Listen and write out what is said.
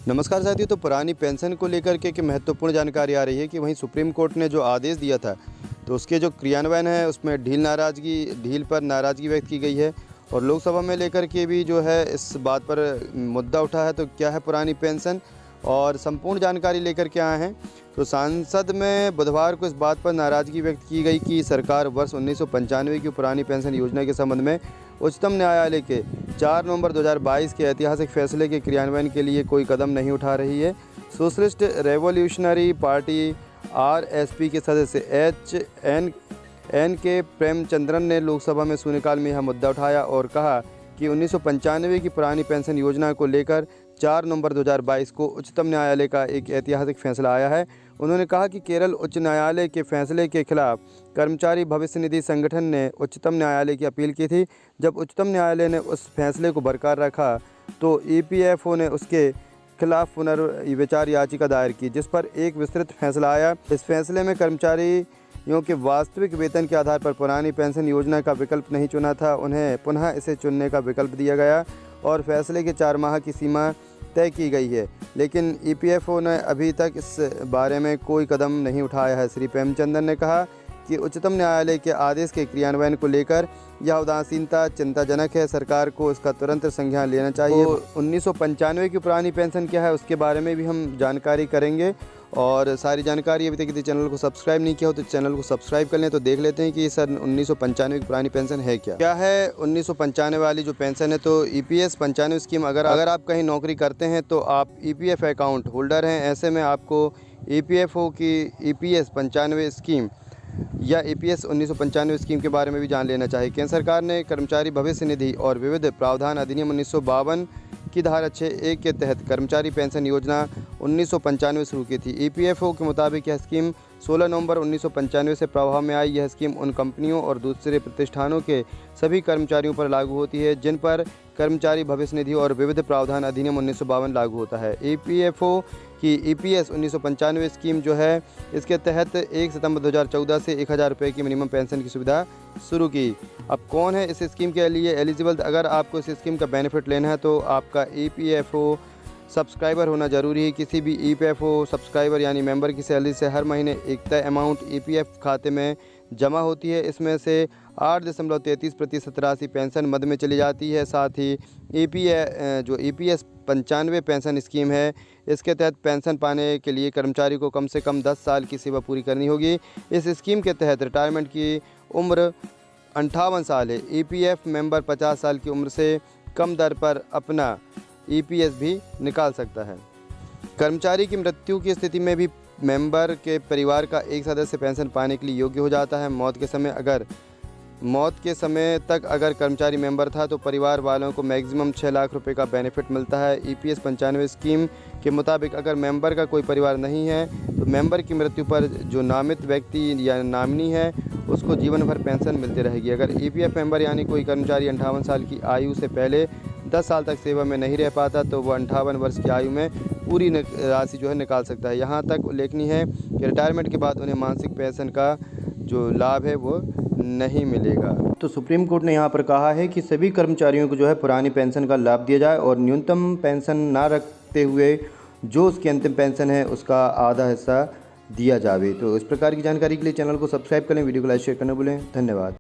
नमस्कार साथियों। तो पुरानी पेंशन को लेकर के महत्वपूर्ण जानकारी आ रही है कि वहीं सुप्रीम कोर्ट ने जो आदेश दिया था तो उसके जो क्रियान्वयन है उसमें ढील पर नाराज़गी व्यक्त की गई है और लोकसभा में लेकर के भी जो है इस बात पर मुद्दा उठा है। तो क्या है पुरानी पेंशन और संपूर्ण जानकारी लेकर के आए हैं। तो संसद में बुधवार को इस बात पर नाराज़गी व्यक्त की गई कि सरकार वर्ष 1995 की पुरानी पेंशन योजना के संबंध में उच्चतम न्यायालय के 4 नवंबर 2022 के ऐतिहासिक फैसले के क्रियान्वयन के लिए कोई कदम नहीं उठा रही है। सोशलिस्ट रेवोल्यूशनरी पार्टी आरएसपी के सदस्य एन के प्रेमचंद्रन ने लोकसभा में शून्यकाल में यह मुद्दा उठाया और कहा कि 1995 की पुरानी पेंशन योजना को लेकर 4 नवंबर 2022 को उच्चतम न्यायालय का एक ऐतिहासिक फैसला आया है। उन्होंने कहा कि केरल उच्च न्यायालय के फैसले के खिलाफ कर्मचारी भविष्य निधि संगठन ने उच्चतम न्यायालय की अपील की थी। जब उच्चतम न्यायालय ने उस फैसले को बरकरार रखा तो ईपीएफओ ने उसके खिलाफ पुनर्विचार याचिका दायर की, जिस पर एक विस्तृत फैसला आया। इस फैसले में कर्मचारियों के वास्तविक वेतन के आधार पर पुरानी पेंशन योजना का विकल्प नहीं चुना था, उन्हें पुनः इसे चुनने का विकल्प दिया गया और फैसले के 4 माह की सीमा तय की गई है। लेकिन ईपीएफओ ने अभी तक इस बारे में कोई कदम नहीं उठाया है। श्री प्रेमचंद्रन ने कहा कि उच्चतम न्यायालय के आदेश के क्रियान्वयन को लेकर यह उदासीनता चिंताजनक है। सरकार को इसका तुरंत संज्ञान लेना चाहिए। 1995 की पुरानी पेंशन क्या है उसके बारे में भी हम जानकारी करेंगे और सारी जानकारी अभी तक यदि चैनल को सब्सक्राइब नहीं किया हो तो चैनल को सब्सक्राइब कर लें। तो देख लेते हैं कि सर 1995 की पुरानी पेंशन है क्या है 1995 वाली जो पेंशन है। तो ईपीएस 95 स्कीम, अगर आप कहीं नौकरी करते हैं तो आप ईपीएफ अकाउंट होल्डर हैं, ऐसे में आपको ईपीएफओ की ईपीएस 95 स्कीम या ईपीएस 1995 स्कीम के बारे में भी जान लेना चाहिए। केंद्र सरकार ने कर्मचारी भविष्य निधि और विविध प्रावधान अधिनियम 1952 की धारा 6(1) के तहत कर्मचारी पेंशन योजना 1995 शुरू की थी। ईपीएफओ के मुताबिक यह स्कीम 16 नवंबर 1995 से प्रभाव में आई। यह स्कीम उन कंपनियों और दूसरे प्रतिष्ठानों के सभी कर्मचारियों पर लागू होती है जिन पर कर्मचारी भविष्य निधि और विविध प्रावधान अधिनियम 1952 लागू होता है। ईपीएफओ की ईपीएस 1995 स्कीम जो है इसके तहत 1 सितंबर 2014 से 1000 रुपये की मिनिमम पेंशन की सुविधा शुरू की। अब कौन है इस स्कीम के लिए एलिजिबल? अगर आपको इस स्कीम का बेनिफिट लेना है तो आपका ईपीएफओ सब्सक्राइबर होना जरूरी है। किसी भी ईपीएफओ सब्सक्राइबर यानी मेंबर की सैलरी से हर महीने एक तय अमाउंट ईपीएफ खाते में जमा होती है। इसमें से 8.33% राशि पेंशन मद में चली जाती है। साथ ही ईपीएस 95 पेंशन स्कीम है, इसके तहत पेंशन पाने के लिए कर्मचारी को कम से कम 10 साल की सेवा पूरी करनी होगी। इस स्कीम के तहत रिटायरमेंट की उम्र 58 साल है। ईपीएफ मेंबर 50 साल की उम्र से कम दर पर अपना ईपीएस भी निकाल सकता है। कर्मचारी की मृत्यु की स्थिति में भी मेंबर के परिवार का एक सदस्य पेंशन पाने के लिए योग्य हो जाता है। मौत के समय तक अगर कर्मचारी मेंबर था तो परिवार वालों को मैक्सिमम 6 लाख रुपए का बेनिफिट मिलता है। ईपीएस 95 स्कीम के मुताबिक अगर मेंबर का कोई परिवार नहीं है तो मेंबर की मृत्यु पर जो नामित व्यक्ति या नामिनी है उसको जीवन भर पेंशन मिलती रहेगी। अगर ईपीएफ मेंबर यानी कोई कर्मचारी 58 साल की आयु से पहले 10 साल तक सेवा में नहीं रह पाता तो वह 58 वर्ष की आयु में पूरी राशि जो है निकाल सकता है। यहाँ तक उल्लेखनीय है कि रिटायरमेंट के बाद उन्हें मासिक पेंशन का जो लाभ है वो नहीं मिलेगा। तो सुप्रीम कोर्ट ने यहाँ पर कहा है कि सभी कर्मचारियों को जो है पुरानी पेंशन का लाभ दिया जाए और न्यूनतम पेंशन ना रखते हुए जो उसकी अंतिम पेंशन है उसका आधा हिस्सा दिया जाए। तो इस प्रकार की जानकारी के लिए चैनल को सब्सक्राइब करें, वीडियो को लाइक शेयर करना भूलें। धन्यवाद।